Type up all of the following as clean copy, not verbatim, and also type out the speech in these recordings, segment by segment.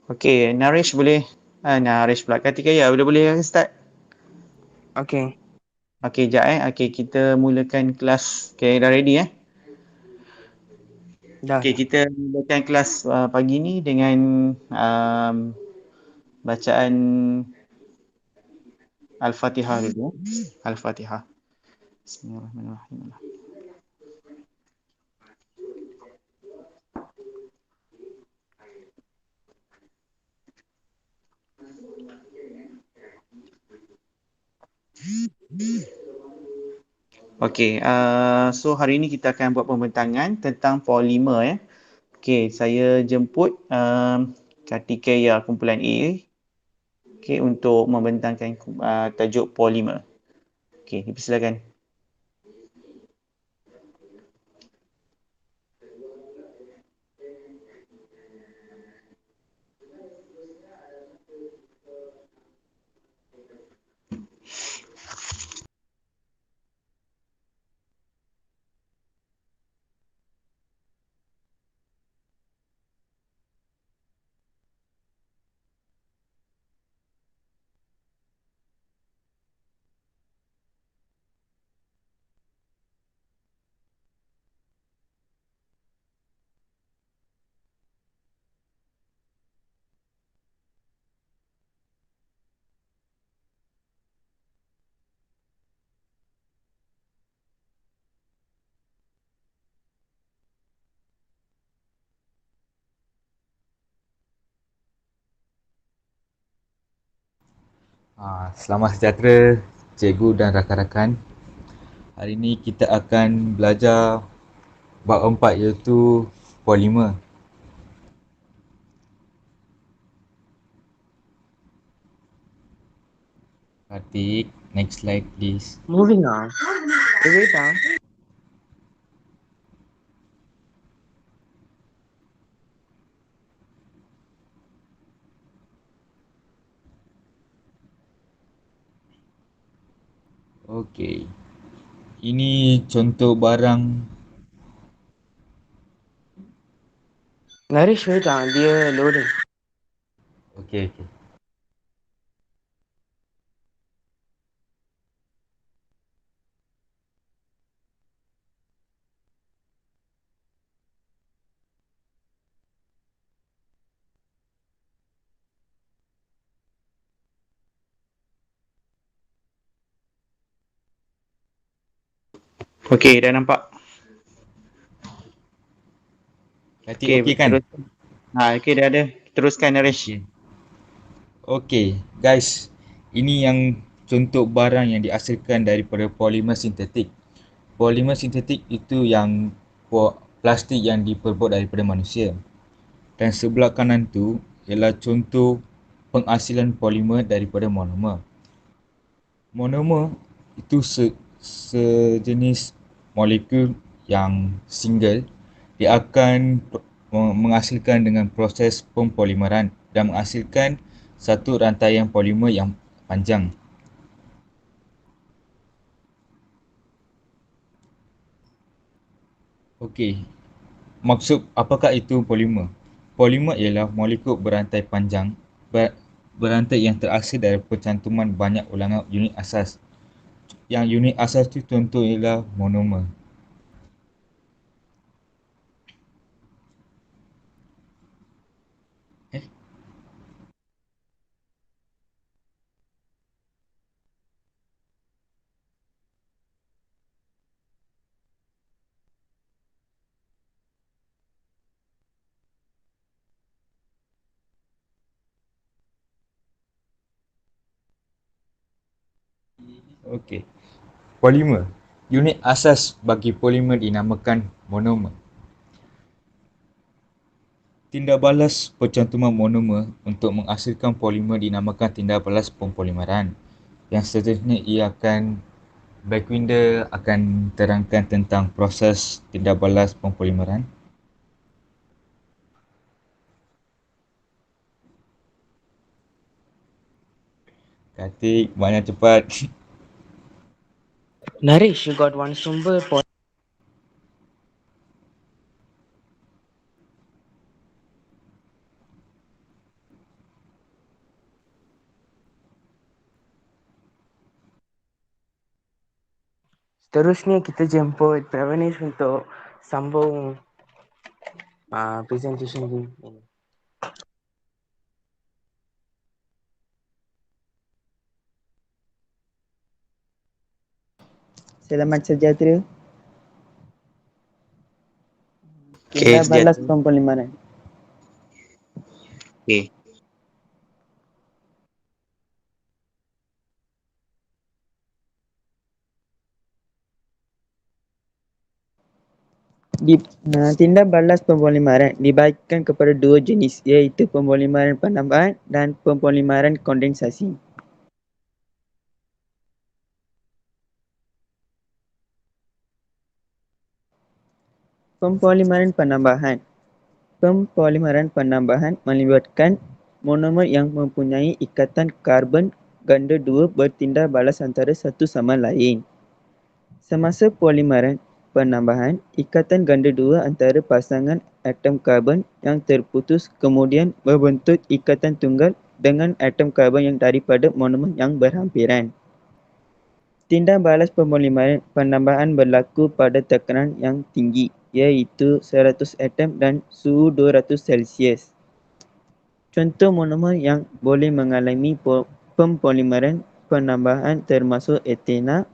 Okey, Naresh boleh, Naresh pula, Kartikeya boleh start? Okay. Okey, jap Okey, kita mulakan kelas. Okey, dah ready Dah. Okey, kita mulakan kelas pagi ni dengan bacaan Al-Fatihah dulu. Al-Fatihah. Bismillahirrahmanirrahim. Okey, so hari ni kita akan buat pembentangan tentang polimer Okey, saya jemput Kartikeya kumpulan A untuk membentangkan tajuk polimer. Okey, dipersilakan. Selamat sejahtera cikgu dan rakan-rakan. Hari ini kita akan belajar bab 4 iaitu polimer. Kartik, next slide please. Moving on. Wait Okey. Ini contoh barang. Naresh, wait dia loading. Okey. Okey, dah nampak? Kartik okey kan? Teruskan. Okey, dah ada. Teruskan Naresh. Okey, guys. Ini yang contoh barang yang dihasilkan daripada polimer sintetik. Polimer sintetik itu yang plastik yang diperbuat daripada manusia. Dan sebelah kanan tu ialah contoh penghasilan polimer daripada monomer. Monomer itu sejenis molekul yang single. Dia akan menghasilkan dengan proses pempolimeran dan menghasilkan satu rantaian polimer yang panjang. Okey, maksud apakah itu polimer? Polimer ialah molekul berantai panjang berantai yang terhasil dari percantuman banyak ulangan unit asas. Yang unit asas tu contoh ialah monomer. Okey. Polimer. Unit asas bagi polimer dinamakan monomer. Tindak balas percantuman monomer untuk menghasilkan polimer dinamakan tindak balas pempolimeran. Yang seterusnya ia akan Backwinder akan terangkan tentang proses tindak balas pempolimeran. Kartik, banyak cepat. Naresh, you got one sumber point. Seterusnya kita jemput Pravanish untuk sambung presentation ini. Selamat sejahtera. Okey, Tindak balas sejahtera. pempolimaran. Okey. Tindak balas pempolimaran dibahagikan kepada dua jenis, iaitu pempolimaran penambahan dan pempolimaran kondensasi. Pempolimaran penambahan. Pempolimaran penambahan melibatkan monomer yang mempunyai ikatan karbon ganda 2 bertindak balas antara satu sama lain. Semasa polimaran penambahan, ikatan ganda 2 antara pasangan atom karbon yang terputus kemudian membentuk ikatan tunggal dengan atom karbon yang daripada monomer yang berhampiran. Tindak balas pempolimaran penambahan berlaku pada tekanan yang tinggi, iaitu 100 atom dan suhu 200 Celsius. Contoh monomer yang boleh mengalami pempolimaran penambahan termasuk etena,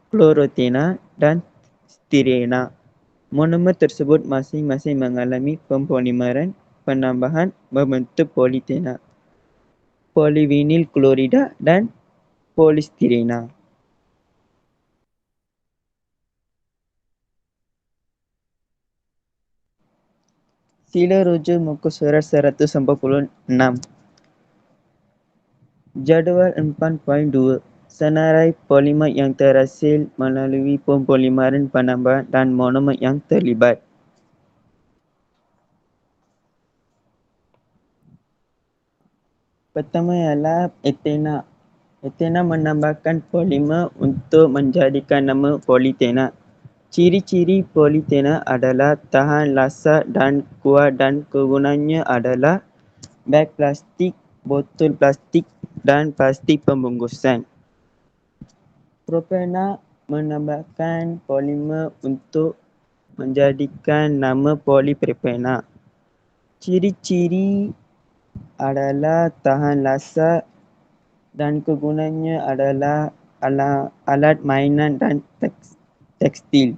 klorotena dan stirena. Monomer tersebut masing-masing mengalami pempolimaran penambahan membentuk politena, polivinil klorida dan polistirena. Sila rujuk muka surat 146. Jadual 4.2. Senarai polimer yang terhasil melalui pempolimaran penambahan dan monomer yang terlibat. Pertama ialah etena. Etena menambahkan polimer untuk menjadikan nama politena. Ciri-ciri politena adalah tahan lasak dan kuat dan kegunaannya adalah beg plastik, botol plastik dan plastik pembungkusan. Propena menambahkan polimer untuk menjadikan nama polipropena. Ciri-ciri adalah tahan lasak dan kegunaannya adalah alat mainan dan tekstil.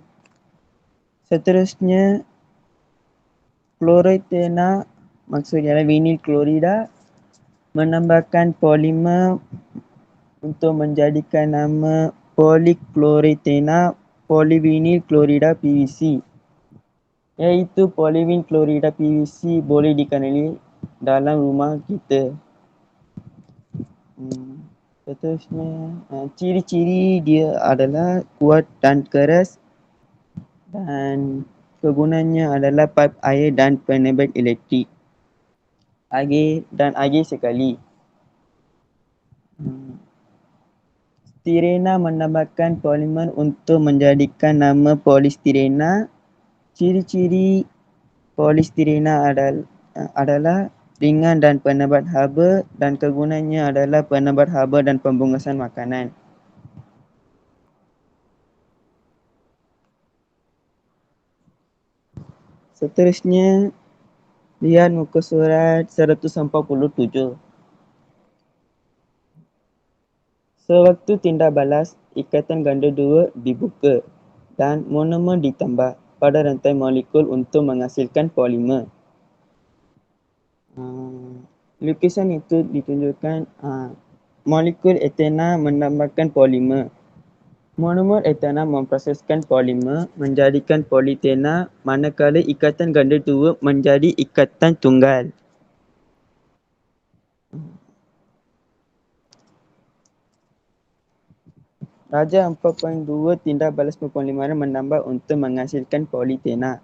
Seterusnya, klorotena maksudnya vinil klorida menambahkan polimer untuk menjadikan nama polikloretena polivinil klorida PVC, iaitu polivinil klorida PVC boleh dikenali dalam rumah kita. Seterusnya, ciri-ciri dia adalah kuat dan keras dan kegunaannya adalah paip air dan penebas elektrik. Air sekali. Stirena menambahkan polimer untuk menjadikan nama polistirena. Ciri-ciri polistirena adalah ringan dan penebat haba dan kegunaannya adalah penebat haba dan pembungkusan makanan. Seterusnya, lihat muka surat 147. Sewaktu tindak balas, ikatan ganda 2 dibuka dan monomer ditambah pada rantai molekul untuk menghasilkan polimer. Lukisan itu ditunjukkan molekul etena menambahkan polimer. Monomer etena memproseskan polimer menjadikan politena manakala ikatan ganda 2 menjadi ikatan tunggal. Raja 4.2 tindak balas pempolimaran menambah untuk menghasilkan politena.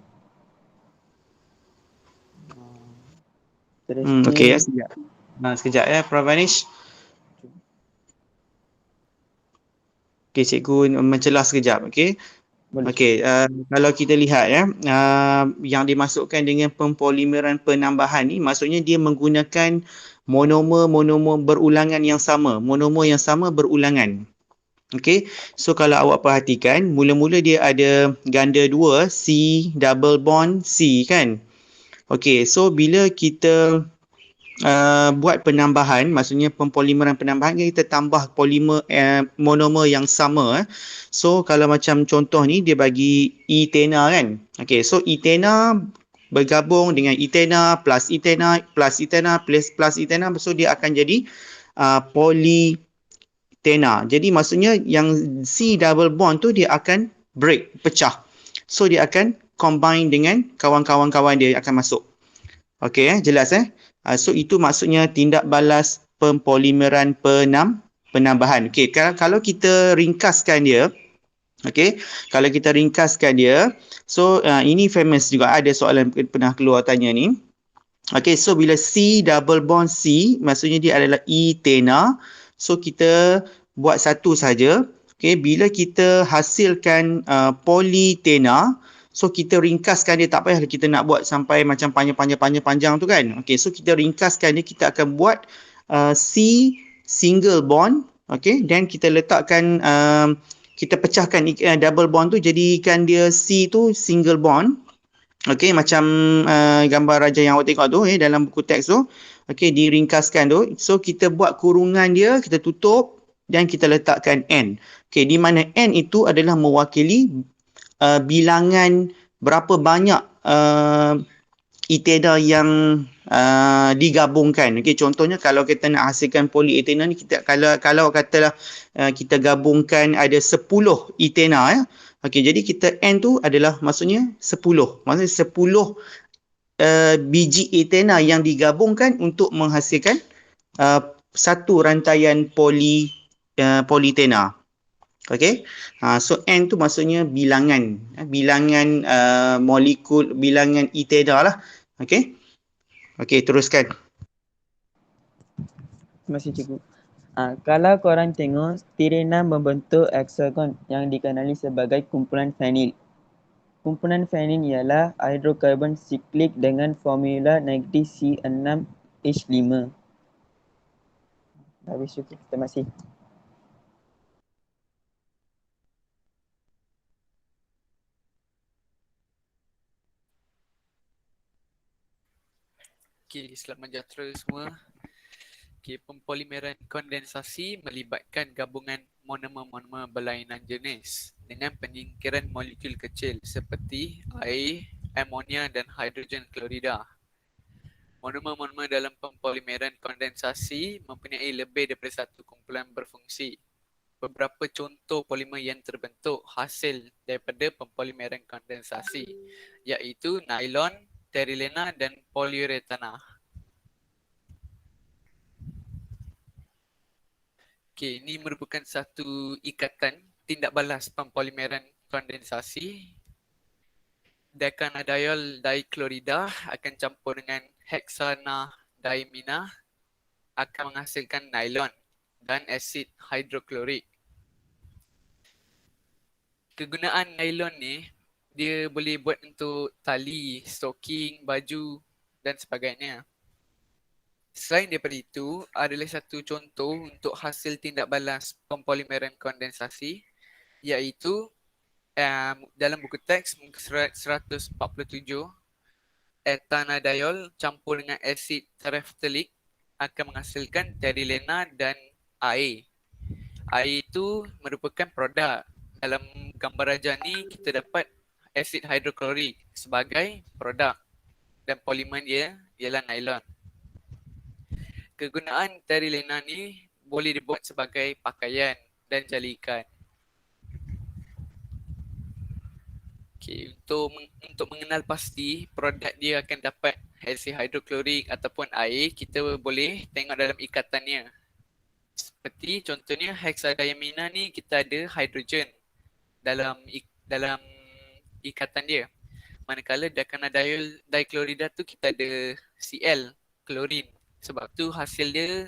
Okey ya, sekejap. Sekejap ya, Pravanish. Okey, cikgu mencelah sekejap, okey. Okey, kalau kita lihat ya, yang dimasukkan dengan pempolimeran penambahan ni maksudnya dia menggunakan monomer berulangan yang sama, monomer yang sama berulangan. Okey, so kalau awak perhatikan, mula-mula dia ada ganda 2 C double bond C kan. Okey, so bila kita buat penambahan, maksudnya pempolimeran penambahan, kita tambah polimer monomer yang sama. So kalau macam contoh ni dia bagi etena kan. Okey, so etena bergabung dengan etena plus etena plus etena plus etena, so dia akan jadi polytena. Jadi maksudnya yang C double bond tu dia akan break, pecah. So dia akan combine dengan kawan-kawan dia akan masuk. Okey, jelas so itu maksudnya tindak balas pempolimeran penambahan. Okey, kalau kita ringkaskan dia, okey, kalau kita ringkaskan dia, so ini famous juga, ada soalan pernah keluar tanya ni. Okey, so bila C double bond C, maksudnya dia adalah etena. So kita buat satu saja. Okey, bila kita hasilkan polytena, so kita ringkaskan dia, tak payah kita nak buat sampai macam panjang tu kan. Okey, so kita ringkaskan dia, kita akan buat C single bond. Okey, dan kita letakkan kita pecahkan double bond tu, jadikan dia C tu single bond. Okey, macam gambar raja yang awak tengok tu dalam buku teks tu. Okey, diringkaskan tu. So kita buat kurungan dia, kita tutup dan kita letakkan N. Okey, di mana N itu adalah mewakili bilangan berapa banyak etena yang digabungkan. Okey, contohnya kalau kita nak hasilkan polyethena ni, kita kalau katalah kita gabungkan ada 10 etena Okey, jadi kita N tu adalah maksudnya 10. Maksudnya 10 biji etena yang digabungkan untuk menghasilkan satu rantaian polytena. Okey. So N tu maksudnya bilangan molekul, bilangan etena lah. Okey. Okey, teruskan. Terima kasih cikgu. Kalau korang tengok, stirena membentuk hexagon yang dikenali sebagai kumpulan fenil. Kumpulan fenil ialah hidrokarbon siklik dengan formula negatif C6H5. Habis cukup. Terima kasih. Okey, selamat menjahtera semua. Okey, pempolimeran kondensasi melibatkan gabungan monomer-monomer berlainan jenis dengan penyingkiran molekul kecil seperti air, amonia dan hidrogen klorida. Monomer-monomer dalam pempolimeran kondensasi mempunyai lebih daripada satu kumpulan berfungsi. Beberapa contoh polimer yang terbentuk hasil daripada pempolimeran kondensasi iaitu nylon, terilena dan poliuretana. Okey, ini merupakan satu ikatan tindak balas pempolimeran kondensasi. Decanadiol diklorida akan campur dengan hexanadiamina akan menghasilkan nylon dan asid hidroklorik. Kegunaan nylon ni, dia boleh buat untuk tali, stocking, baju dan sebagainya. Selain daripada itu, adalah satu contoh untuk hasil tindak balas pempolimeran kondensasi iaitu dalam buku teks muka surat 147, etanadiol campur dengan asid terephthalic akan menghasilkan terilena dan air. Air itu merupakan produk. Dalam gambar raja ni kita dapat asid hidroklorik sebagai produk dan polimer dia ialah nylon. Kegunaan terilena ni boleh dibuat sebagai pakaian dan jalikan. Okay, untuk mengenal pasti produk dia akan dapat asid hidroklorik ataupun air, kita boleh tengok dalam ikatannya. Seperti contohnya hexadiamina ni kita ada hidrogen dalam ikatan dia. Manakala decanadiol diklorida tu kita ada Cl, klorin. Sebab tu hasil dia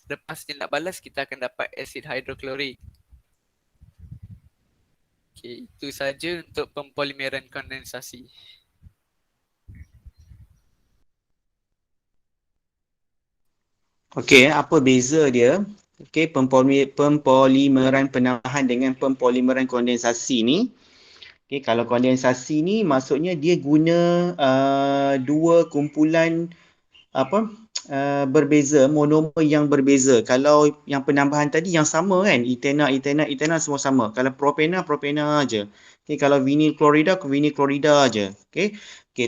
lepas tindak balas kita akan dapat asid hidroklorik. Okey, itu saja untuk pempolimeran kondensasi. Okey, apa beza dia Okey, pempolimeran penambahan dengan pempolimeran kondensasi ni. Okey, kalau kondensasi ni maksudnya dia guna dua kumpulan berbeza, monomer yang berbeza. Kalau yang penambahan tadi yang sama kan, etena semua sama. Kalau propena aja. Okey, kalau vinyl klorida aja. Okey,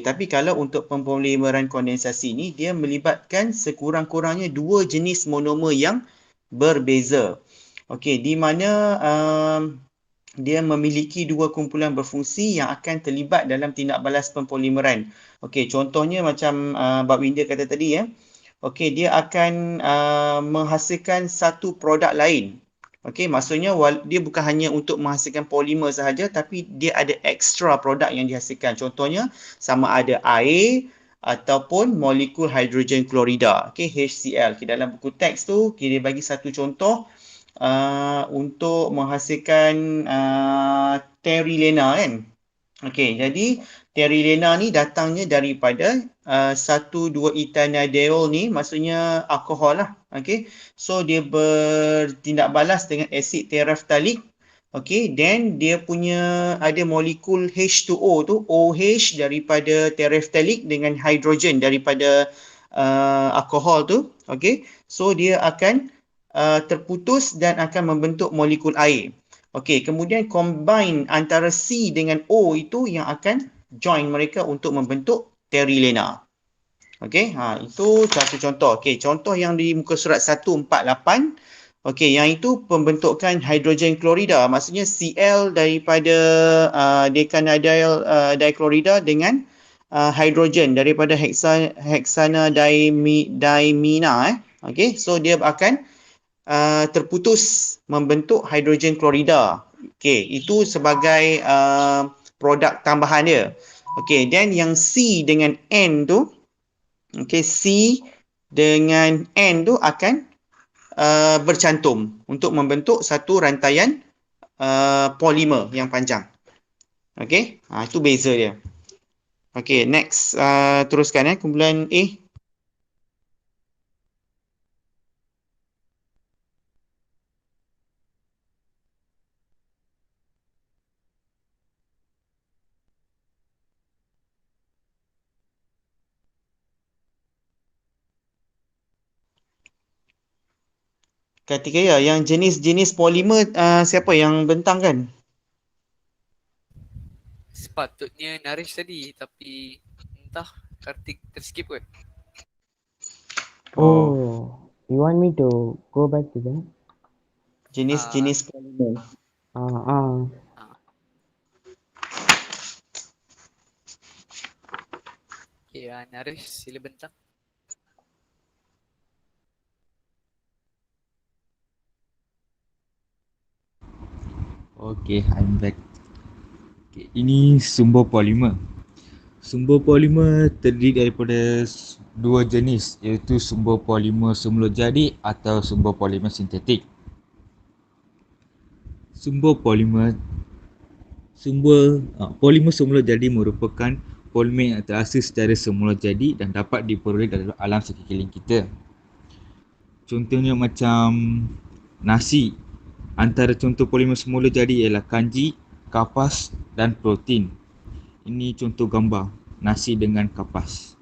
tapi kalau untuk pempolimeran kondensasi ni dia melibatkan sekurang-kurangnya dua jenis monomer yang berbeza. Okey, di mana dia memiliki dua kumpulan berfungsi yang akan terlibat dalam tindak balas pempolimeran. Okey, contohnya macam Bab Winda kata tadi ya. Okey, dia akan menghasilkan satu produk lain. Okey, maksudnya dia bukan hanya untuk menghasilkan polimer sahaja, tapi dia ada extra produk yang dihasilkan. Contohnya sama ada air ataupun molekul hidrogen klorida. Okey, HCl. Okay, dalam buku teks tu dia bagi satu contoh untuk menghasilkan terilena kan. Okey, jadi terilena ni datangnya daripada 1,2-ethanediol ni, maksudnya alkohol lah. Okey, so dia bertindak balas dengan asid tereftalik. Okey, then dia punya ada molekul H2O tu, OH daripada tereftalik dengan hidrogen daripada alkohol tu. Okey, so dia akan terputus dan akan membentuk molekul air. Okey, kemudian combine antara C dengan O itu yang akan join mereka untuk membentuk terilena. Okey, itu satu contoh. Okey, contoh yang di muka surat 148. Okey, yang itu pembentukan hidrogen klorida. Maksudnya Cl daripada decanyl diklorida dengan hidrogen daripada hexana diamina. Okey, so dia akan terputus membentuk hidrogen klorida. Okey, itu sebagai produk tambahan dia. Okey, then yang C dengan N tu, okey, C dengan N tu akan bercantum untuk membentuk satu rantaian polimer yang panjang. Okey, itu beza dia. Okey, next teruskan kumpulan A. Kartikeya, yang jenis-jenis polimer siapa yang bentangkan? Sepatutnya Naresh tadi, tapi entah Kartik terskip kot. Oh, you want me to go back to that? Jenis-jenis polimer. Okay, Naresh sila bentang. Okay, I'm back. Okay, ini sumber polimer. Sumber polimer terdiri daripada dua jenis, iaitu sumber polimer semula jadi atau sumber polimer sintetik. Polimer semula jadi merupakan polimer yang terhasil secara semula jadi dan dapat diperoleh dalam alam sekeliling kita. Contohnya macam nasi. Antara contoh polimer semula jadi ialah kanji, kapas dan protein. Ini contoh gambar nasi dengan kapas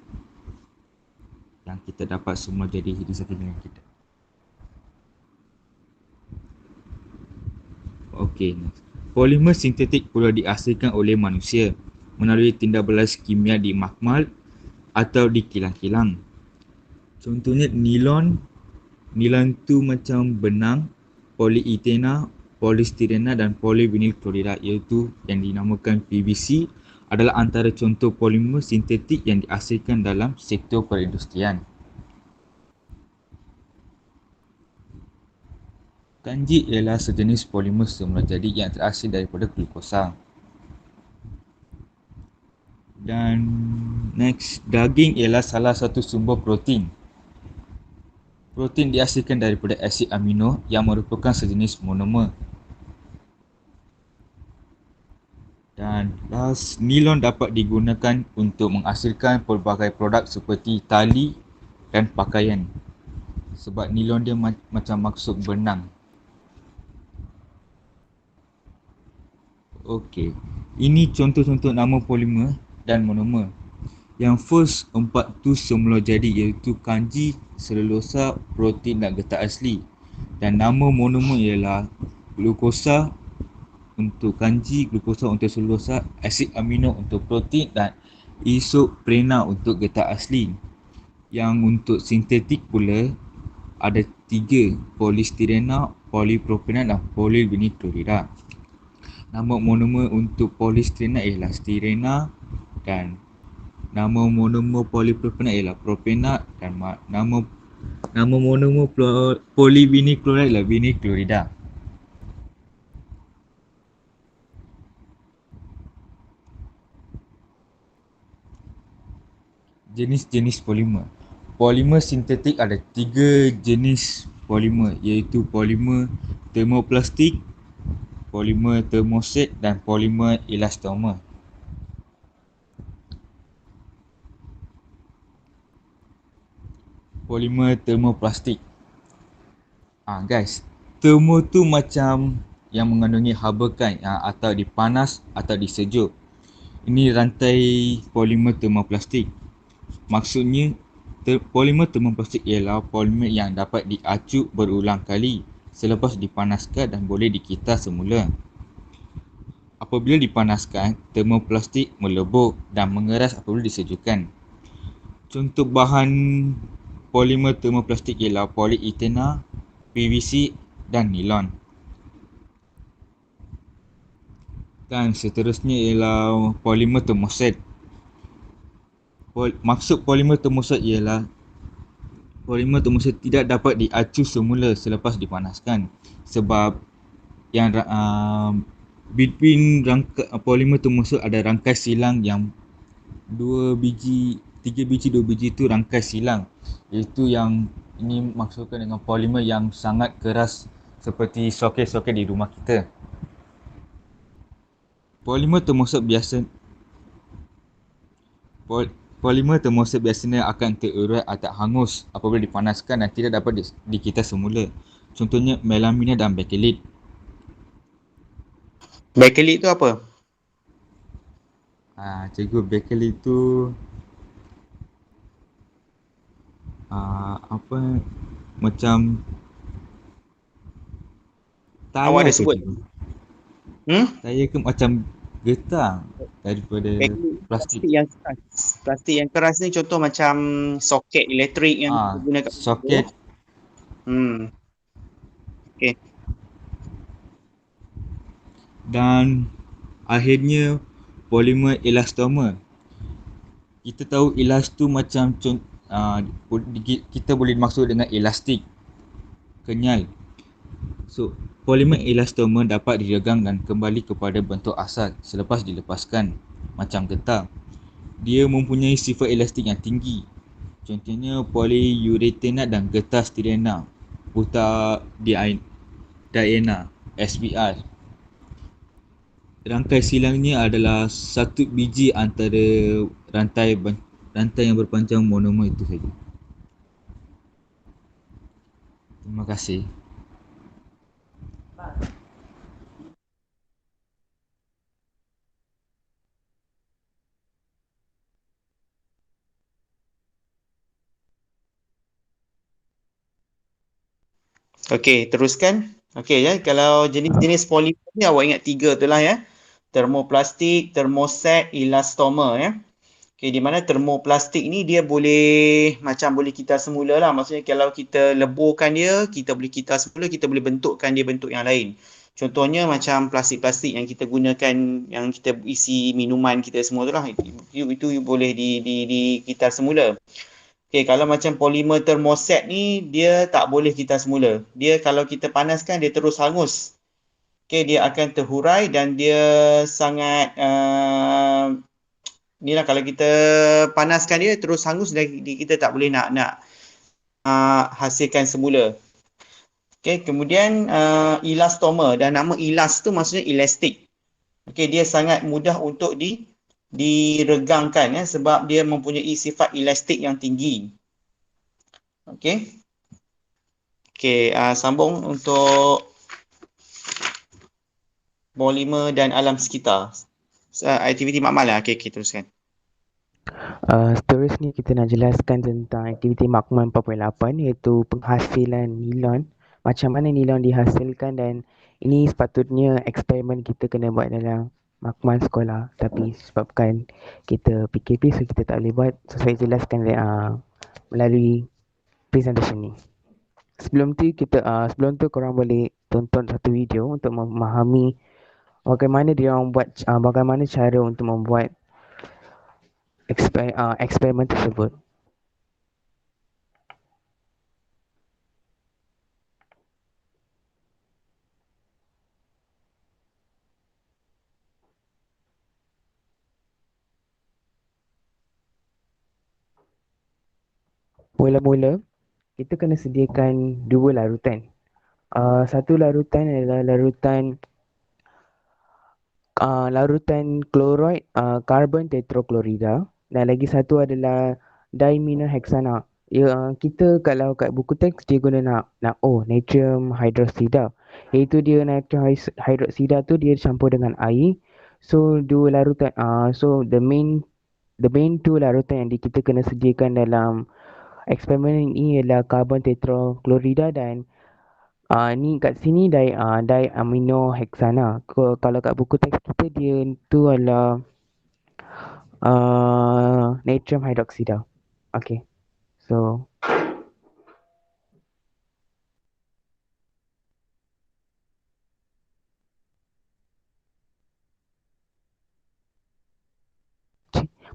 yang kita dapat semula jadi di sekeliling kita. Okey, polimer sintetik pula dihasilkan oleh manusia melalui tindak balas kimia di makmal atau di kilang-kilang. Contohnya nilon tu macam benang, polietena, polistirena dan polivinyl klorida, iaitu yang dinamakan PVC, adalah antara contoh polimer sintetik yang dihasilkan dalam sektor perindustrian. Kanji ialah sejenis polimer semula jadi yang terhasil daripada glukosa. Dan next, daging ialah salah satu sumber protein. Protein dihasilkan daripada asid amino yang merupakan sejenis monomer. Dan last, nilon dapat digunakan untuk menghasilkan pelbagai produk seperti tali dan pakaian. sebab nilon dia macam maksud benang. Okey, ini contoh-contoh nama polimer dan monomer. Yang first 4 tu semula jadi, iaitu kanji, selulosa, protein dan getah asli. Dan nama monomer ialah glukosa untuk kanji, glukosa untuk selulosa, asid amino untuk protein dan isoprena untuk getah asli. Yang untuk sintetik pula ada 3, polistirena, polipropena dan polivinilklorida. Nama monomer untuk polistirena ialah stirena dan nama monomer polipropena ialah propena dan nama monomer polivinilklorida ialah vinilklorida. Jenis-jenis polimer. Polimer sintetik ada 3 jenis polimer, iaitu polimer termoplastik, polimer termoset dan polimer elastomer. Polimer termoplastik. Guys, termo tu macam yang mengandungi haba kan, atau dipanas atau disejuk. Ini rantai polimer termoplastik. Maksudnya polimer termoplastik ialah polimer yang dapat diacuk berulang kali selepas dipanaskan dan boleh dikita semula. Apabila dipanaskan, termoplastik melebur dan mengeras apabila disejukkan. Contoh bahan polimer termoplastik ialah polietena, PVC dan nilon. Dan seterusnya ialah polimer termoset. Maksud polimer termoset ialah polimer termoset tidak dapat diacu semula selepas dipanaskan, sebab yang between polimer termoset ada rangkai silang yang 3 biji 2 biji itu rangkai silang, iaitu yang ini maksudkan dengan polimer yang sangat keras seperti soket-soket di rumah kita. Polimer termoset biasanya akan terurai atau hangus apabila dipanaskan dan tidak dapat dikita semula. Contohnya melamina dan bakelit. Bakelit tu apa? Cikgu, bakelit tu macam tayar. Awak ada sebut? Tayar ke macam getah daripada plastik. Plastik yang keras ni contoh macam soket elektrik yang kita gunakan. Soket. Okey. Dan akhirnya polimer elastomer. Kita tahu elas tu macam kita boleh maksud dengan elastik, kenyal. So, polimer elastomer dapat diregang dan kembali kepada bentuk asal selepas dilepaskan, macam getah. Dia mempunyai sifat elastik yang tinggi. Contohnya polyurethane dan getah stirena, butadiene, SBR. Rangkai silangnya adalah satu biji antara rantai yang berpanjang monomer itu saja. Terima kasih. Okey, teruskan. Okey ya, kalau jenis-jenis polimer ni awak ingat 3 tu lah ya. Termoplastik, termoset, elastomer ya. Okey, di mana termoplastik ni dia boleh kita semula lah. Maksudnya kalau kita leburkan dia, kita boleh kita semula, kita boleh bentukkan dia bentuk yang lain. Contohnya macam plastik-plastik yang kita gunakan, yang kita isi minuman kita semua tu lah. Itu boleh kita semula. Okay, kalau macam polimer termoset ni, dia tak boleh kita semula. Dia kalau kita panaskan, dia terus hangus. Okay, dia akan terhurai dan dia sangat ni lah, kalau kita panaskan dia terus hangus dan kita tak boleh nak hasilkan semula. Okay, kemudian elastomer, dan nama elas tu maksudnya elastik. Okay, dia sangat mudah untuk diregangkan ya, sebab dia mempunyai sifat elastik yang tinggi. Okey. Okey, sambung untuk polimer dan alam sekitar. Aktiviti makmal lah. Okey, teruskan. Seterusnya kita nak jelaskan tentang aktiviti makmal 4.8 iaitu penghasilan nilon. Macam mana nilon dihasilkan, dan ini sepatutnya eksperimen kita kena buat dalam makmal sekolah, tapi sebabkan kita PKP so kita tak boleh buat. So saya jelaskan melalui presentation ni. Sebelum tu korang boleh tonton satu video untuk memahami bagaimana cara untuk membuat eksperimen tersebut. Mula-mula kita kena sediakan dua larutan. Satu larutan adalah larutan kloroid karbon tetraklorida, dan lagi satu adalah diminoheksana. Kita kalau kat buku teks dia guna natrium hydroxida, iaitu dia natrium hydroxida tu dia campur dengan air. So dua larutan so the main two larutan yang kita kena sediakan dalam eksperimen ini ialah karbon tetraklorida dan ni kat sini diaminoheksana. Kalau kat buku teks kita dia tu adalah natrium hydroxida. Okay. So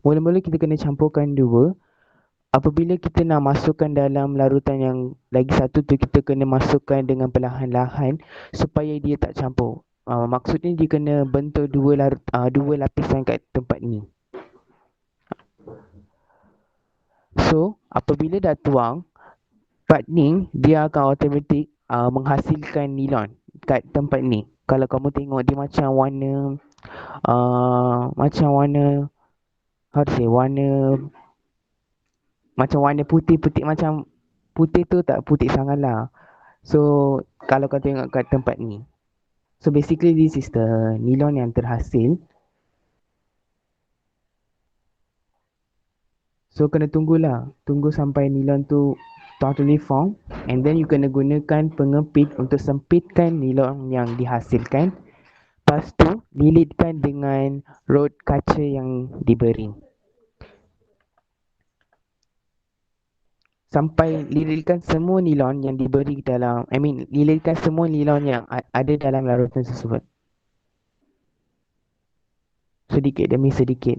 mula-mula kita kena campurkan dua. Apabila kita nak masukkan dalam larutan yang lagi satu tu, kita kena masukkan dengan perlahan-lahan supaya dia tak campur. Maksudnya dia kena bentuk dua lapisan kat tempat ni. So apabila dah tuang, part ni dia akan automatik menghasilkan nilon kat tempat ni. Kalau kamu tengok dia macam warna warna putih-putih, macam putih tu tak putih sangat lah. So kalau kau tengok kat tempat ni, so basically this is the nilon yang terhasil. So kena tunggu sampai nilon tu totally form, and then you kena gunakan pengepit untuk sempitkan nilon yang dihasilkan. Lepas tu lilitkan dengan rod kaca yang diberi. Sampai lilitkan semua nilon yang diberi dalam, lilitkan semua nilon yang ada dalam larutan tersebut. Sedikit demi sedikit.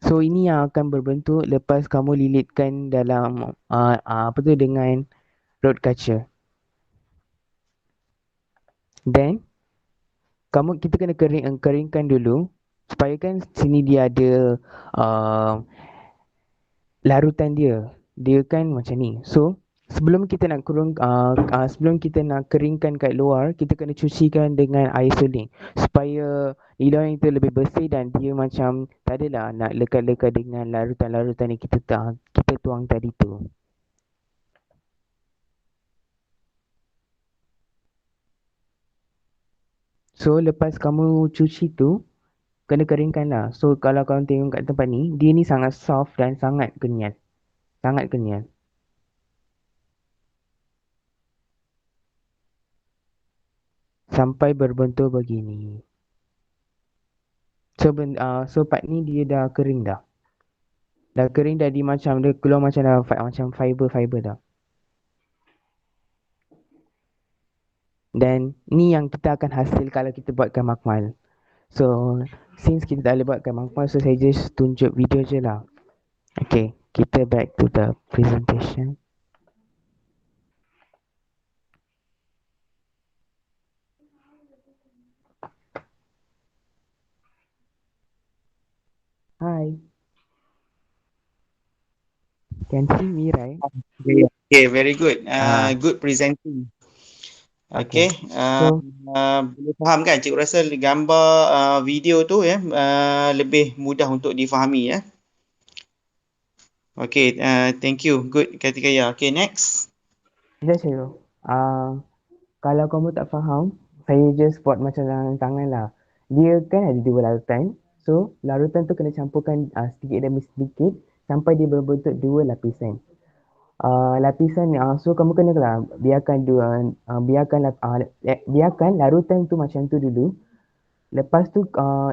So ini yang akan berbentuk lepas kamu lilitkan dalam dengan rod kaca. Then kita kena keringkan dulu supaya kan sini dia ada larutan dia. Dia kan macam ni. So sebelum kita nak keringkan kat luar, kita kena cucikan dengan air suling supaya nilon itu lebih bersih dan dia macam tak adalah nak lekat-lekat dengan larutan-larutan yang kita tuang tadi tu. So lepas kamu cuci tu, kena keringkan lah. So kalau kamu tengok kat tempat ni, dia ni sangat soft dan sangat kenyal. Sangat kenyal. Sampai berbentuk begini. So part ni dia dah kering dah. Dah kering, dah macam dia keluar macam fiber dah. Dan ni yang kita akan hasil kalau kita buatkan makmal. So since kita tak boleh buatkan makmal, so saya just tunjuk video je lah. Okay, kita back to the presentation. Can see me, right? Okay, very good. Ah, Good presenting. okay. Okay, boleh faham kan? Cikgu rasa gambar video tu ya lebih mudah untuk difahami ya. Okay, thank you. Good, Katikaya. Okay, next. Sekejap cikgu. Kalau kamu tak faham, saya just buat macam dalam tangan lah. Dia kan ada 2 larutan. So, larutan tu kena campurkan sedikit demi sedikit sampai dia berbentuk 2 lapisan. Lapisan so kamu kena lah biarkan larutan tu macam tu dulu. Lepas tu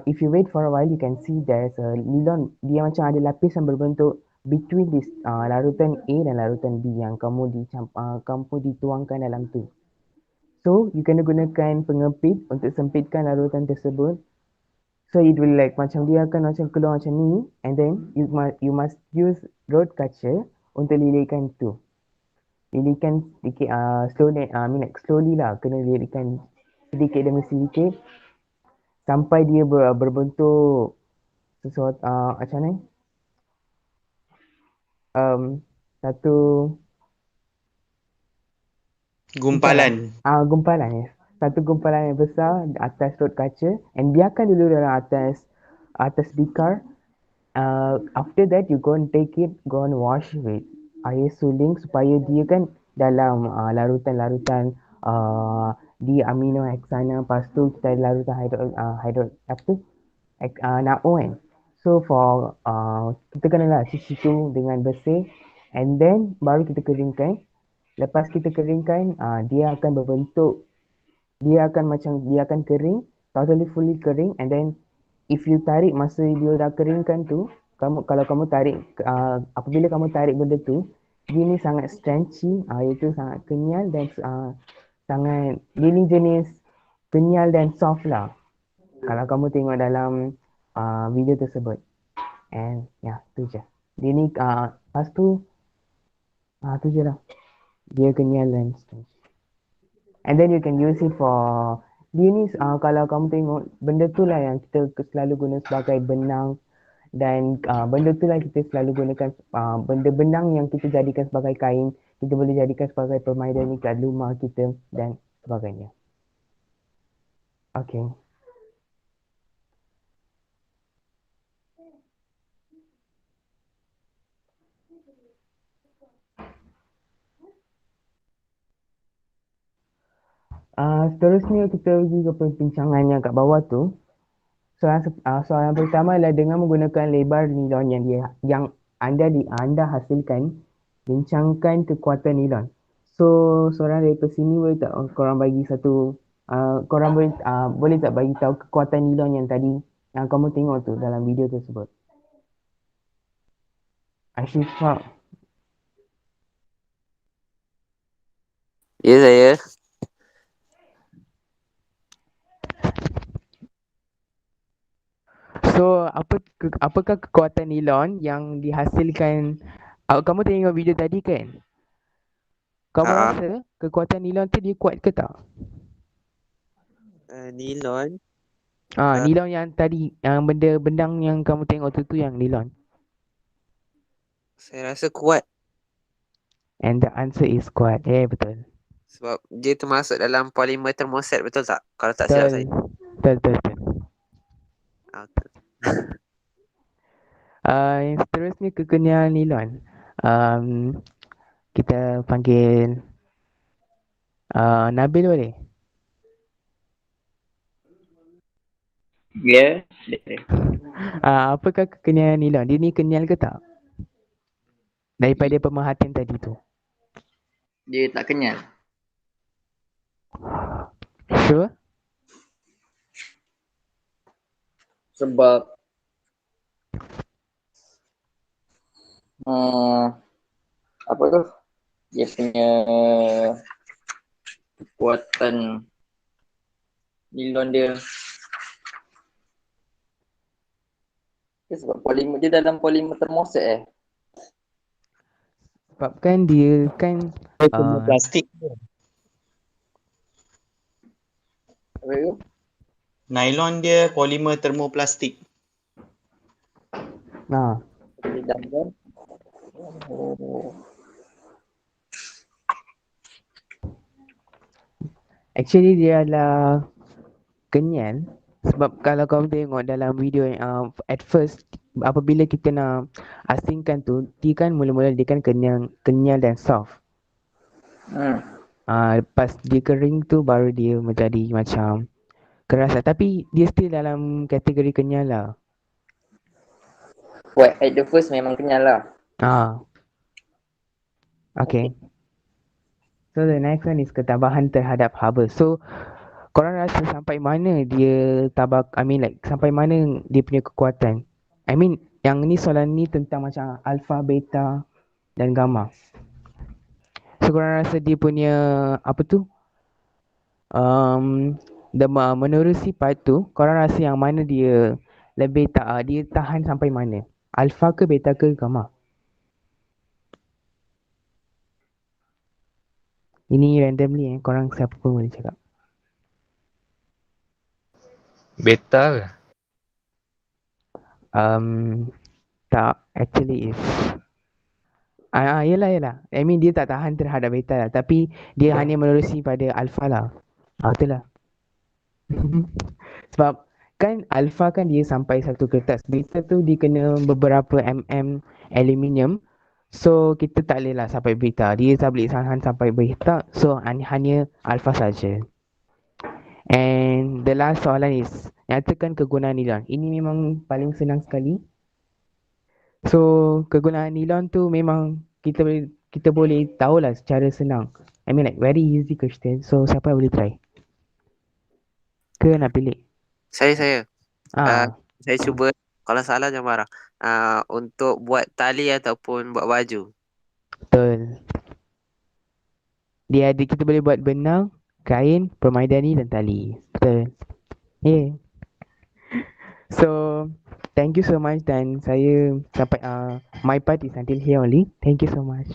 if you wait for a while you can see there's a nylon, dia macam ada lapis yang berbentuk between this larutan A dan larutan B yang kamu dituangkan dalam tu. So you kena gunakan pengepit untuk sempitkan larutan tersebut. So it will like macam dia akan macam keluar macam ni, and then you must use rod kaca untuk lilitkan tu. Lilitkan sedikit slowly lah, kena lilitkan sedikit demi sedikit sampai dia berbentuk sesuatu macam ni. Satu Gumpalan. gumpalan, yes. Satu gumpalan yang besar atas rod kaca, and biarkan dulu dalam atas bikar. After that you go and take it, go and wash with air suling supaya dia kan dalam larutan-larutan di aminoheksana, lepas tu kita ada larutan hydro apa tu NAO kan. So for kita kenalah cuci tu dengan bersih, and then baru kita keringkan. Lepas kita keringkan, dia akan berbentuk, dia akan kering, totally fully kering, and then if you tarik masa dia dah keringkan tu, kalau kamu tarik apabila kamu tarik benda tu, dia ni sangat stretchy, iaitu sangat kenyal dan dia ni jenis kenyal dan soft lah. Kalau kamu tengok dalam video tersebut. And tu je. Dia ni lepas tu tu je lah. Dia kenyal dan stretchy. And then you can use it for dia ni kalau kamu tengok benda tu lah yang kita selalu guna sebagai benang, dan benda tu lah kita selalu gunakan benda benang yang kita jadikan sebagai kain, kita boleh jadikan sebagai permainan ni kat rumah kita dan sebagainya. Okay. Seterusnya kita pergi ke perbincangan yang kat bawah tu. Soalan yang pertama adalah dengan menggunakan lebar nilon yang anda hasilkan, bincangkan kekuatan nilon. So seorang dari sini boleh tak korang bagi satu korang boleh tak bagi tahu kekuatan nilon yang tadi yang kamu tengok tu dalam video tersebut? Ashifa. Ya, saya. So apakah kekuatan nilon yang dihasilkan? Kamu tengok video tadi kan? Kamu rasa kekuatan nilon tu dia kuat ke tak? Nilon. Nilon yang tadi, yang benda benang yang kamu tengok tu yang nilon. Saya rasa kuat. And the answer is kuat. Betul. Sebab dia termasuk dalam polimer termoset, betul tak? Kalau tak silap saya. Betul. Betul. Yang seterusnya kekenyalan nilon. Kita panggil Nabil boleh? Ya. Apakah kekenyalan nilon? Dia ni kenyal ke tak? Daripada pemerhatian tadi tu. Dia tak kenyal. Sure? Sebab apa tu? Dia punya kekuatan nilon dia. Sebab polimer dia dalam polimer termoset Sebabkan dia kan Plastik. Apa tu? Nylon dia polimer termoplastik. Dia dalam Oh. Actually dia adalah kenyal. Sebab kalau kau tengok dalam video yang at first apabila kita nak asingkan tu, dia kan mula-mula dia kan kenyal dan soft. Lepas dia kering tu baru dia menjadi macam keras lah. Tapi dia still dalam kategori kenyal lah. What, at the first memang kenyal lah. Okay. So the next one is ketabahan terhadap haba. So korang rasa sampai mana dia sampai mana dia punya kekuatan? I mean yang ni soalan ni tentang macam alpha, beta dan gamma. So korang rasa dia punya apa tu? Menerusi part tu, korang rasa yang mana dia lebih dia tahan sampai mana? Alpha ke beta ke gamma? Ini randomly korang siapa pun boleh cakap. Beta ke? Tak, actually is yelah. I mean dia tak tahan terhadap beta lah. Tapi dia hanya menerusi pada alpha lah. Betul lah. Sebab kan alpha kan dia sampai satu kertas. Beta tu dia kena beberapa aluminium. So kita tak boleh lah sampai beta. Dia tak boleh tahan sampai beta. So hanya alpha saja. And the last soalan is nyatakan kegunaan nilon. Ini memang paling senang sekali. So kegunaan nilon tu memang kita boleh tahulah secara senang. I mean like very easy question. So siapa yang boleh try? Ke nak pilih? Saya. Saya cuba, kalau salah jangan marah. Untuk buat tali ataupun buat baju. Betul. Kita boleh buat benang, kain, permaidani dan tali. Betul. Yeah. So thank you so much dan saya sampai my part is until here only. Thank you so much.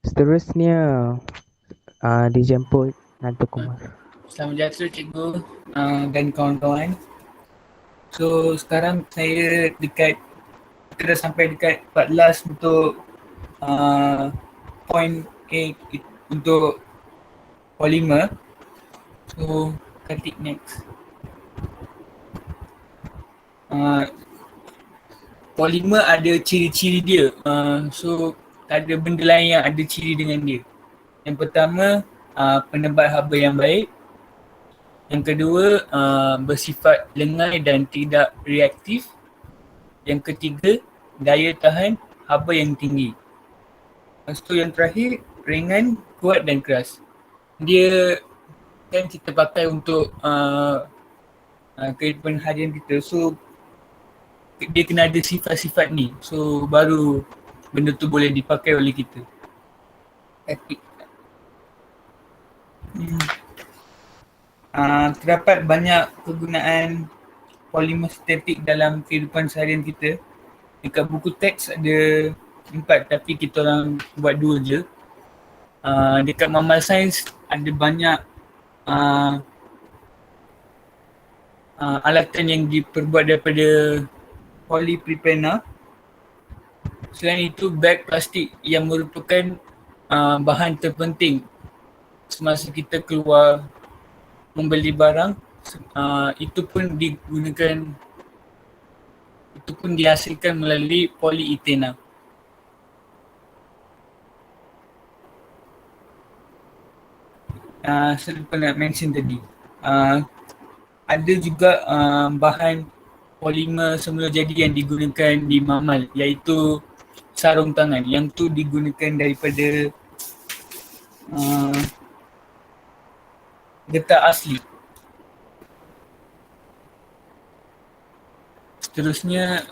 Seterusnya dijemput Nanto Kumar. Selamat sejahtera cikgu dan kawan-kawan. So sekarang saya kita dah sampai dekat part last untuk point A untuk polimer. So ketik next. Polimer ada ciri-ciri dia. So tak ada benda lain yang ada ciri dengan dia. Yang pertama, penebat haba yang baik. Yang kedua, bersifat lengai dan tidak reaktif. Yang ketiga, daya tahan haba yang tinggi. Lepas tu yang terakhir, ringan, kuat dan keras. Dia kan kita pakai untuk kehidupan harian kita. So dia kena ada sifat-sifat ni. So baru benda tu boleh dipakai oleh kita. Terdapat banyak kegunaan polimer sintetik dalam kehidupan seharian kita. Dekat buku teks ada 4 tapi kita orang buat 2 je. Dekat Mamal Sains ada banyak alatan yang diperbuat daripada polyprepena. Selain itu, beg plastik yang merupakan bahan terpenting semasa kita keluar membeli barang, itu pun dihasilkan melalui polyethena. Saya lupa nak mention tadi. Ada juga bahan polimer semula jadi yang digunakan di mamal, iaitu sarung tangan. Yang tu digunakan daripada getah asli. Seterusnya,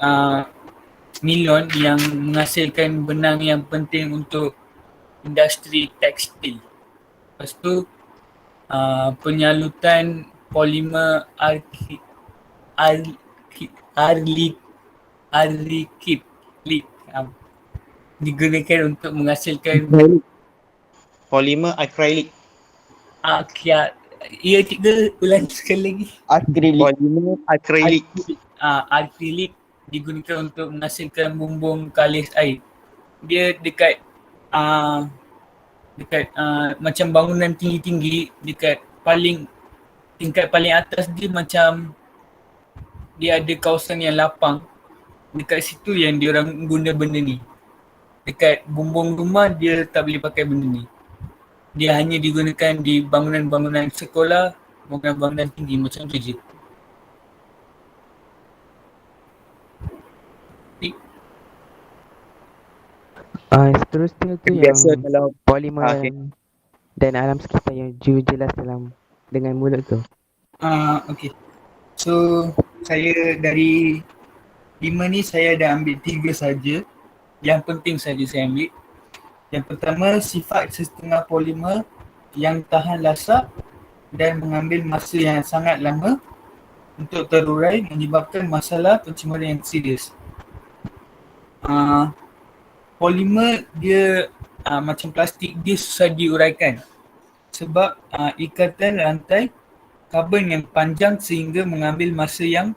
nilon yang menghasilkan benang yang penting untuk industri tekstil. Lepas tu, penyalutan polimer arlikip digunakan untuk menghasilkan polimer acrylic. Ya, tiga ulang sekali lagi. Akrilik. Polimer akrilik. Akrilik digunakan untuk menghasilkan bumbung kalis air. Dia dekat macam bangunan tinggi-tinggi, dekat tingkat paling atas dia macam dia ada kawasan yang lapang. Dekat situ yang dia orang guna benda ni. Dekat bumbung rumah dia tak boleh pakai benda ni. Dia hanya digunakan di bangunan-bangunan sekolah, bangunan-bangunan tinggi macam tu je. Seterusnya tu Biasa yang kalau polimer okey. dan alam sekitar yang jelas dalam dengan mulut tu. Okay. So, saya dari 5 ni saya dah ambil 3 saja. Yang penting saja saya ambil. Yang pertama, sifat setengah polimer yang tahan lasak dan mengambil masa yang sangat lama untuk terurai menyebabkan masalah pencemaran yang serius. Polimer dia macam plastik, dia susah diuraikan sebab ikatan rantai karbon yang panjang sehingga mengambil masa yang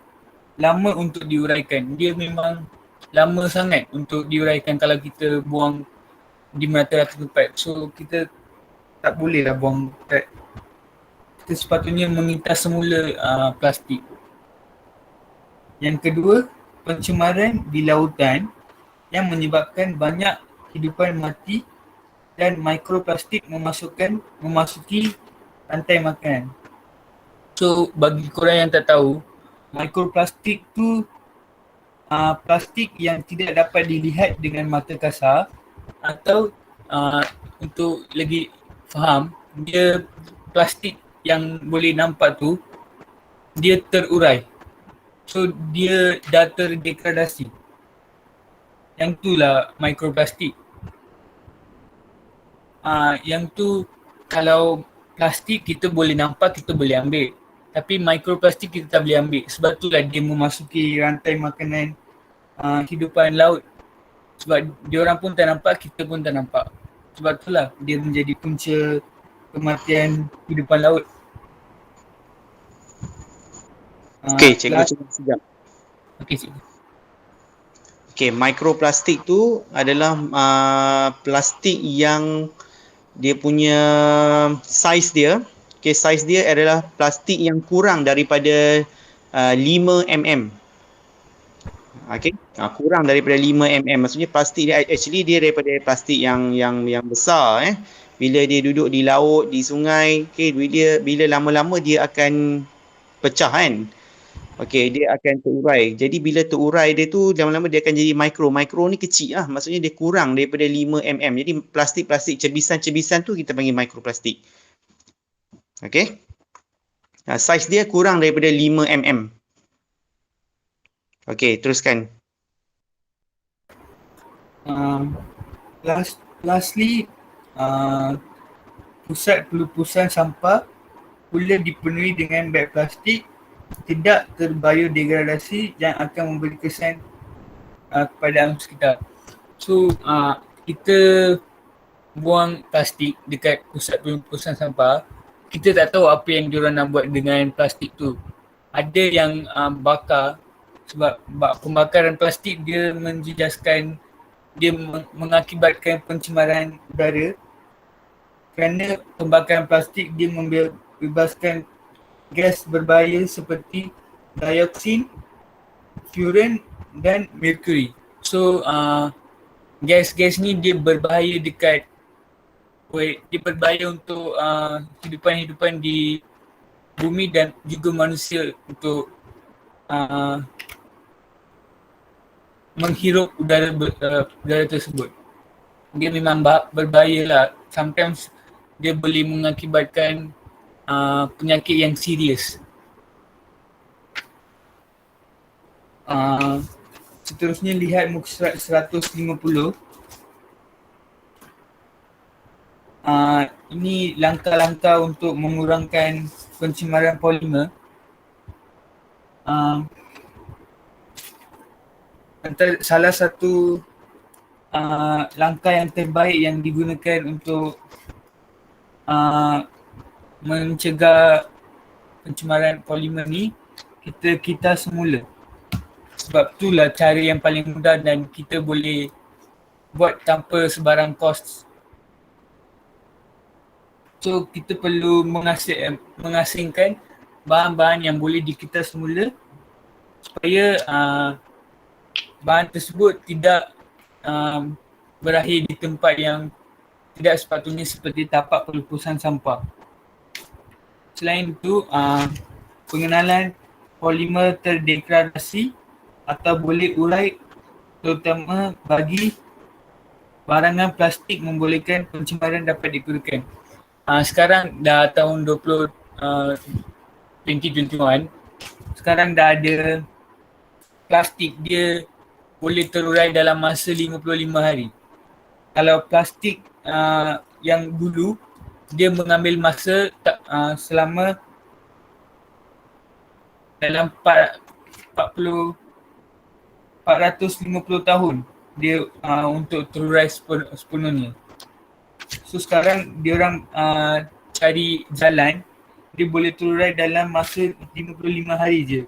lama untuk diuraikan. Dia memang lama sangat untuk diuraikan kalau kita buang di merata-rata tempat. So kita tak boleh lah buang kat, kita sepatutnya mengintas semula plastik. Yang kedua, pencemaran di lautan yang menyebabkan banyak hidupan mati dan mikroplastik memasuki rantai makanan. So bagi korang yang tak tahu, mikroplastik tu plastik yang tidak dapat dilihat dengan mata kasar atau untuk lagi faham, dia plastik yang boleh nampak tu dia terurai. So dia dah terdegradasi. Yang itulah mikroplastik. Yang tu kalau plastik kita boleh nampak, kita boleh ambil. Tapi mikroplastik kita tak boleh ambil. Sebab itulah dia memasuki rantai makanan hidupan laut. Sebab diorang pun tak nampak, kita pun tak nampak. Sebab itulah dia menjadi punca kematian hidupan laut. Okey, cikgu cuba sekejap. Okey, cikgu. Okey, mikroplastik tu adalah plastik yang dia punya saiz dia. Okey, saiz dia adalah plastik yang kurang daripada 5 mm. Okey, kurang daripada 5 mm. Maksudnya plastik dia actually dia daripada plastik yang besar Bila dia duduk di laut, di sungai, okey, bila lama-lama dia akan pecah kan. Okey, dia akan terurai. Jadi bila terurai dia tu lama-lama dia akan jadi mikro. Mikro ni kecil lah. Maksudnya dia kurang daripada 5 mm. Jadi plastik-plastik cebisan-cebisan tu kita panggil mikroplastik. Okey. Saiz dia kurang daripada 5 mm. Okey, teruskan. Lastly, pusat pelupusan sampah boleh dipenuhi dengan beg plastik tidak terbiodegradasi yang akan memberi kesan kepada alam sekitar. So, kita buang plastik dekat pusat pelupusan sampah, kita tak tahu apa yang diorang nak buat dengan plastik tu. Ada yang bakar, sebab pembakaran plastik dia menjejaskan, dia mengakibatkan pencemaran udara kerana pembakaran plastik dia membebaskan gas berbahaya seperti dioksin, furan dan merkuri. So gas-gas ni dia berbahaya dia berbahaya untuk hidupan-hidupan di bumi dan juga manusia untuk menghirup udara tersebut. Dia memang berbahaya lah. Sometimes dia boleh mengakibatkan penyakit yang serius. Seterusnya lihat muka surat 150. Ini langkah-langkah untuk mengurangkan pencemaran polimer. Salah satu langkah yang terbaik yang digunakan untuk mencegah pencemaran polimer ni, kita semula. Sebab itulah cara yang paling mudah dan kita boleh buat tanpa sebarang kos. So kita perlu mengasingkan bahan-bahan yang boleh dikita semula supaya bahan tersebut tidak berakhir di tempat yang tidak sepatutnya seperti tapak pelupusan sampah. Selain itu, pengenalan polimer terdegradasi atau boleh urai terutama bagi barangan plastik membolehkan pencemaran dapat dikurangkan. Sekarang dah tahun 2021, sekarang dah ada plastik dia boleh terurai dalam masa 55 hari. Kalau plastik yang dulu dia mengambil masa selama dalam 450 tahun dia untuk terurai sepenuhnya. So sekarang dia orang cari jalan dia boleh terurai dalam masa 55 hari je.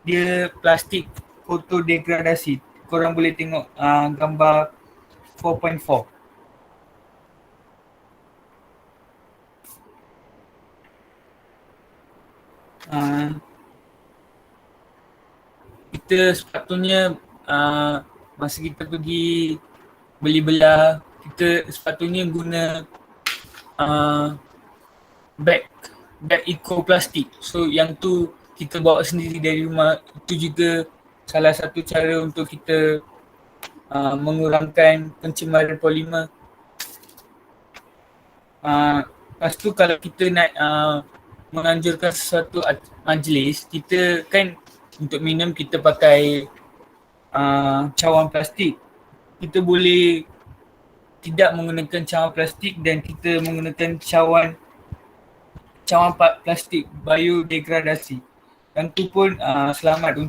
Dia plastik fotodegradasi. Korang boleh tengok gambar 4.4. Kita sepatutnya masa kita pergi beli belah, kita sepatutnya guna bag eco plastik. So yang tu kita bawa sendiri dari rumah. Itu juga salah satu cara untuk kita mengurangkan pencemaran polimer. Lepas tu kalau kita nak menganjurkan sesuatu majlis, kita kan untuk minum kita pakai cawan plastik. Kita boleh tidak menggunakan cawan plastik dan kita menggunakan cawan plastik biodegradasi. Yang tu pun selamat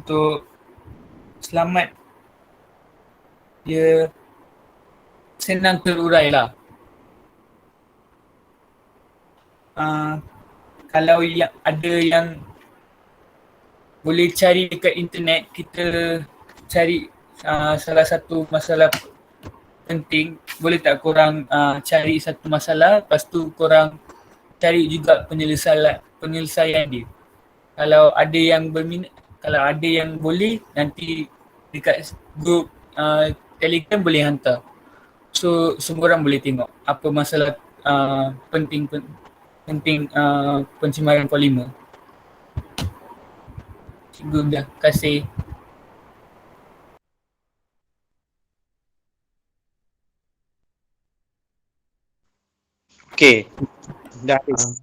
dia senang terurai lah. Kalau ada yang boleh cari dekat internet, kita cari salah satu masalah penting. Boleh tak korang cari satu masalah, lepas tu korang cari juga penyelesaian dia. Kalau ada yang berminat, kalau ada yang boleh, nanti dekat grup Telegram boleh hantar. So semua orang boleh tengok apa masalah penting pencemaran polimer. Cikgu dah kasih. Okay. Dah habis.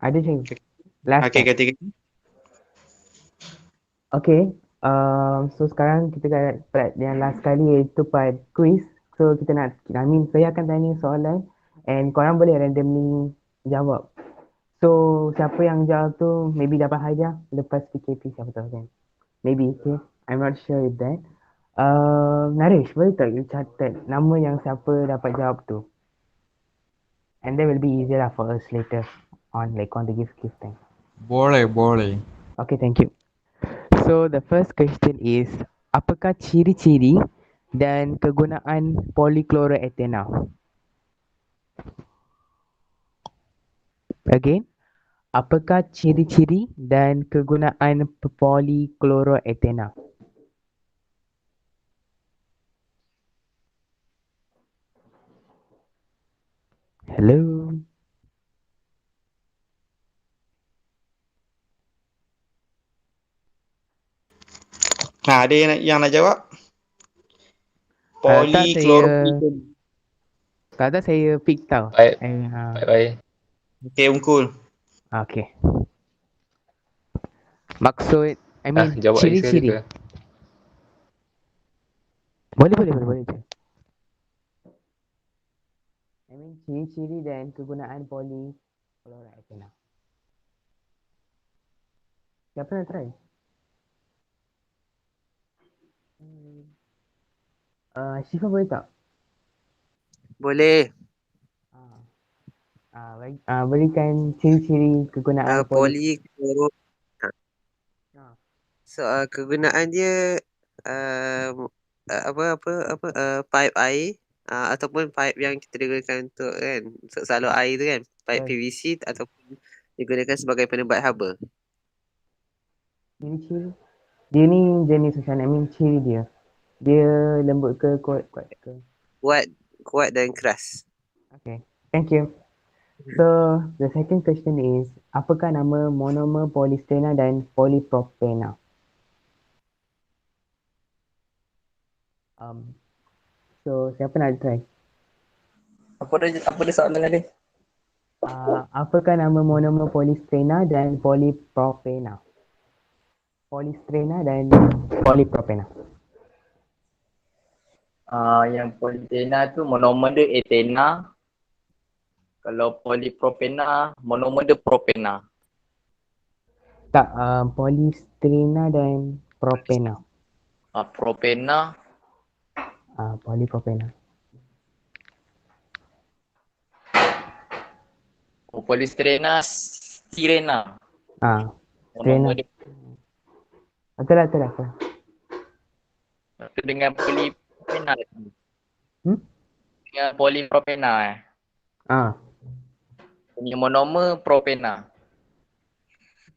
Ada cikgu. Last Okay, time. kata. Okay. So sekarang kita kat part yang last kali iaitu part quiz. So kita nak, saya akan tanya soalan and korang boleh randomly jawab. So siapa yang jawab tu maybe dapat hadiah lepas PKP, siapa tahu kan. Maybe, okay. I'm not sure with that. Naresh, boleh tak you catat nama yang siapa dapat jawab tu? And then will be easier lah for us later on, like on the give time. Boleh. Okay, thank you. So the first question is, apakah ciri-ciri dan kegunaan polychloroethena? Again, apakah ciri-ciri dan kegunaan polychloroethena? Hello. Ada yang nak jawab? Kalau tak saya pick tau. Baik. Okay, Ungkul. Okay. Maksud, Jawab ciri-ciri. ke? Boleh je. Ciri-ciri dan kegunaan polychloroethena. Siapa nak try? Syifa boleh tak? Boleh. Berikan ciri-ciri kegunaan Polikloro. Ah. So kegunaan dia pipe air ataupun pipe yang kita gunakan untuk untuk salur air tu kan, pipe PVC ataupun digunakan sebagai penebat haba. Ciri-ciri dia ni jenis macam mana? I mean ciri dia. Dia lembut ke kuat ke? Kuat dan keras. Okay, thank you. So the second question is, apakah nama monomer polystyrena dan polypropena? So siapa nak try? Apa dia soalan dia? Apakah nama monomer polystyrena dan polypropena? Polystyrena dan polypropena. Yang polystyrena tu monomer dia ethena. Kalau polypropena, monomer dia propena. Tak, polystyrena dan propena. Propena. Polypropena. Polystyrena, styrena. Styrena. Betul lah. Itu dengan polypropena. Dengan polypropena punya monomer propena.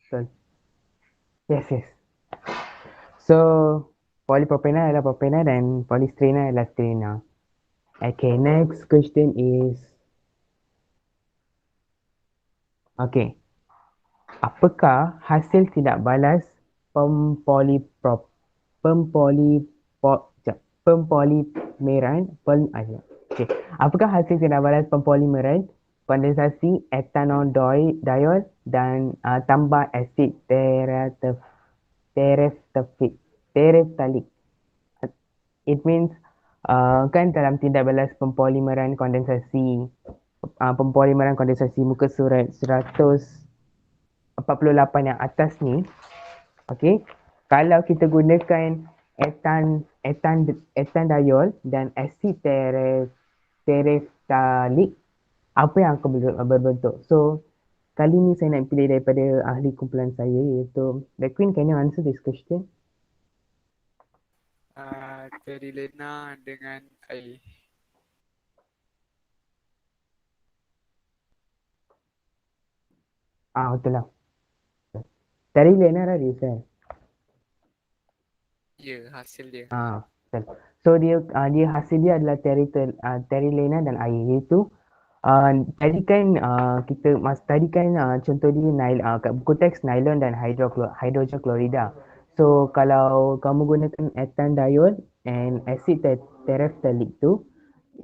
Betul. Yes. So polypropena adalah propena dan polystyrena adalah styrena. Okay, next question is, apakah hasil tidak balas apakah hasil tidak balas pempolimeran kondensasi etanodiol dan tambah asid tereftalik? It means kan dalam tindak balas pempolimeran kondensasi muka surat 148 yang atas ni, kalau kita gunakan etandiol dan asid tereftalik, apa yang akan berbentuk? So kali ni saya nak pilih daripada ahli kumpulan saya, iaitu The Queen. Can you answer this question? Terilena dengan air. Betul lah. Terilena lah dia, Sir. Ya, hasil dia. Betul. So dia hasil dia adalah terilena dan air, iaitu tadi kan contoh dia kat buku teks nylon dan hydrogen klorida. So kalau kamu gunakan etandiol and acid tereftalik tu,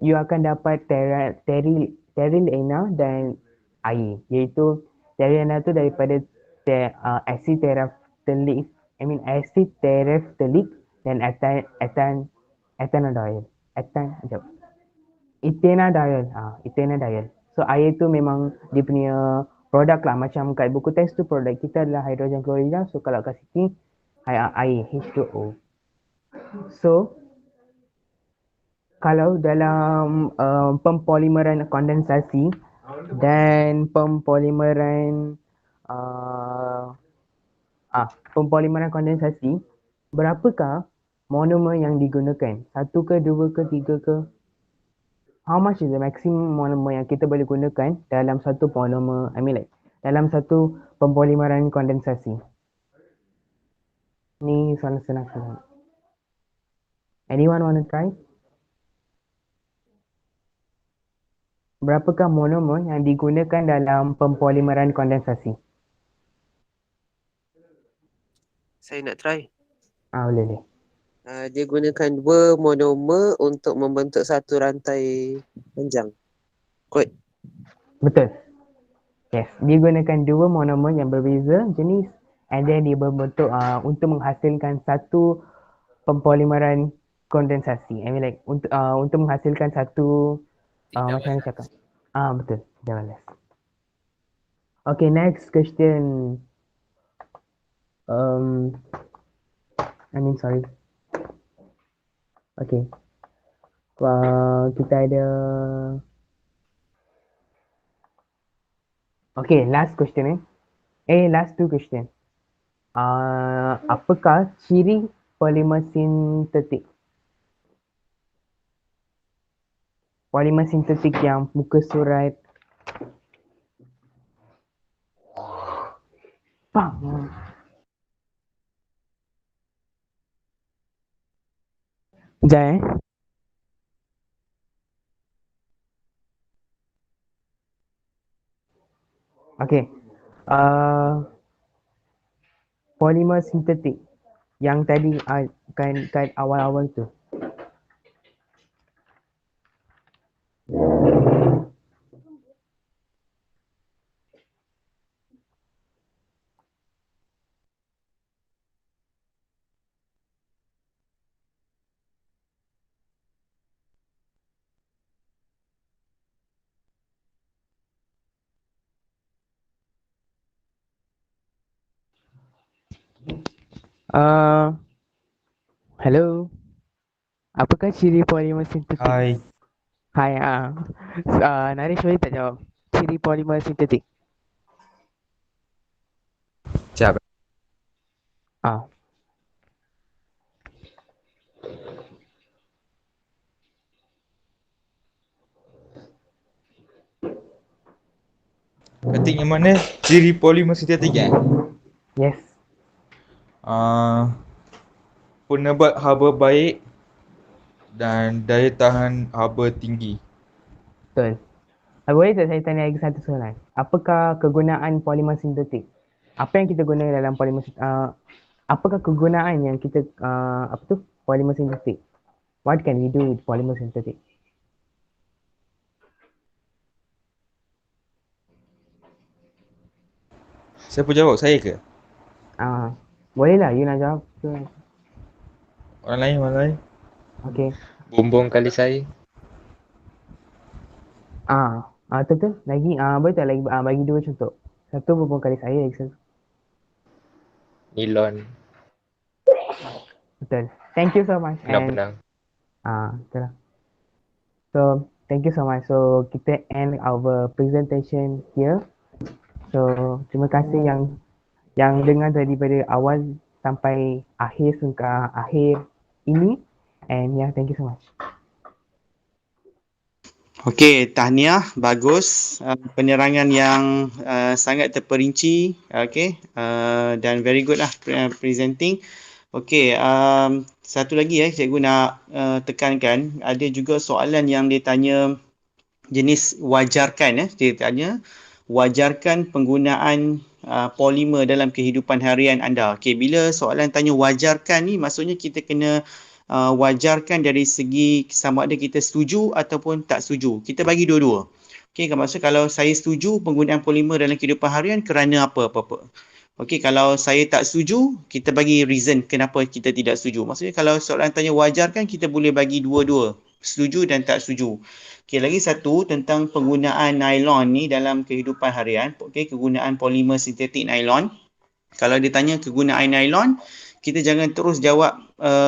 you akan dapat terilena dan air, iaitu terilena tu daripada acid tereftalik dan etanadiol. So air tu memang dia punya produk lah, macam kat buku teks tu produk kita adalah hydrogen klorida. So kalau kat sini air H2O. So kalau dalam pempolimeran kondensasi dan pempolimeran kondensasi, berapakah monomer yang digunakan? 1 ke, 2 ke, 3 ke? How much is the maximum monomer yang kita boleh gunakan dalam satu polymer, dalam satu pempolimeran kondensasi? Ni soalan senang. Anyone want to try? Berapakah monomer yang digunakan dalam pempolimeran kondensasi? Saya nak try. Boleh. Dia gunakan 2 monomer untuk membentuk satu rantai panjang. Kot. Betul. Yes, dia gunakan 2 monomer yang berbeza jenis, and then dia berbentuk untuk menghasilkan satu pempolimeran kondensasi. Untuk menghasilkan satu macam mana cakap? Betul. Tidak balas. Okay, next question. Sorry. Okay. Kita ada Okay, last question last two question. Apakah ciri polimer sintetik? Polimer sintetik yang muka surat Bang. Sekejap Okay. Polimer sintetik yang tadi kan awal-awal tu. Hello. Apakah ciri polimer sintetik? Hai. Hai. Naresh boleh tak jawab? Ciri polimer sintetik. Sekejap. Ah. Ketik yang mana? Ciri polimer sintetik Yes. Penebat haba baik dan daya tahan haba tinggi. Betul. Boleh tak saya tanya lagi satu soalan? Apakah kegunaan polimer sintetik? Apa yang kita guna dalam polimer apakah kegunaan yang kita polimer sintetik? What can we do with polymer synthetic? Siapa jawab? Saya ke? Bolehlah you nak jawab ke? Orang lain. Okay. Bumbung kali saya. Betul. Lagi boleh tak lagi bagi dua contoh? Satu bumbung kali saya, lagi satu. Nilon. Betul. Thank you so much. Benang-benang. Betul lah. So, thank you so much. So, kita end our presentation here. So, terima kasih yang dengar daripada awal sampai akhir ini. And yeah, thank you so much. Okey, tahniah, bagus. Penerangan yang sangat terperinci. Okey, dan very good lah presenting. Okey, satu lagi cikgu nak tekankan, ada juga soalan yang dia tanya jenis wajarkan. Dia tanya wajarkan penggunaan polimer dalam kehidupan harian anda. Okey, bila soalan tanya wajarkan ni, maksudnya kita kena wajarkan dari segi sama ada kita setuju ataupun tak setuju. Kita bagi dua-dua. Okey, maksud kalau saya setuju penggunaan polimer dalam kehidupan harian kerana apa-apa. Okey, kalau saya tak setuju, kita bagi reason kenapa kita tidak setuju. Maksudnya kalau soalan tanya wajarkan, kita boleh bagi dua-dua. Setuju dan tak setuju. Okey, lagi satu tentang penggunaan nylon ni dalam kehidupan harian. Okey, kegunaan polimer sintetik nylon. Kalau dia tanya kegunaan nylon, kita jangan terus jawab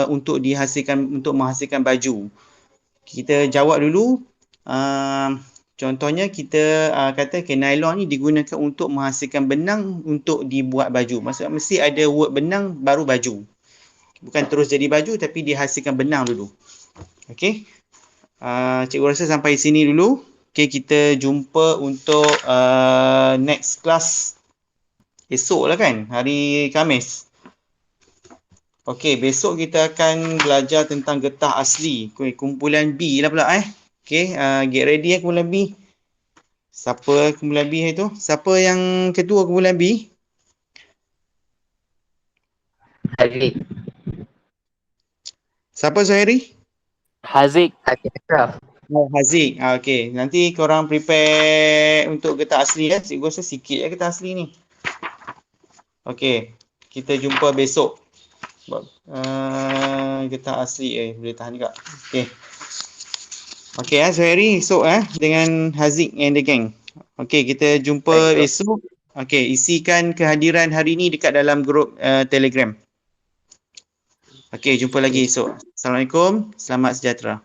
untuk menghasilkan baju. Kita jawab dulu. Contohnya kita kata nylon ni digunakan untuk menghasilkan benang untuk dibuat baju. Maksudnya mesti ada word benang baru baju. Bukan terus jadi baju tapi dihasilkan benang dulu. Okey. Cikgu rasa sampai sini dulu. Okey, kita jumpa untuk next class esok lah kan, hari Khamis. Okey, besok kita akan belajar tentang getah asli. Kumpulan B lah pula Okey, get ready kumpulan B. Siapa kumpulan B itu? Siapa yang ketua kumpulan B? Haziq. Siapa Zuhairi? Haziq Ashraf. Haziq. Okey, nanti korang prepare untuk getah asli Cikgu rasa sikit getah asli ni. Okey, kita jumpa besok. Getah asli boleh tahan juga. Okey. Okey Zuhairi esok dengan Haziq and the gang. Okey, kita jumpa esok. Okey, isikan kehadiran hari ni dekat dalam grup Telegram. Okey, jumpa lagi esok. Assalamualaikum, selamat sejahtera.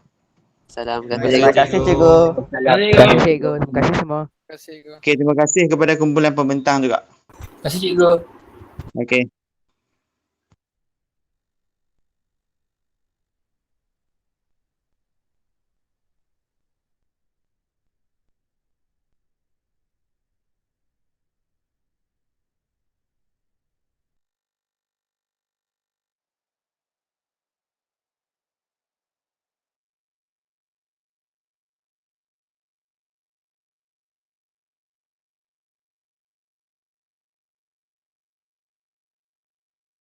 Salam. Terima kasih cikgu. Terima kasih cikgu. Terima kasih semua. Terima kasih. Okey, terima kasih kepada kumpulan pembentang juga. Terima kasih cikgu. Okey.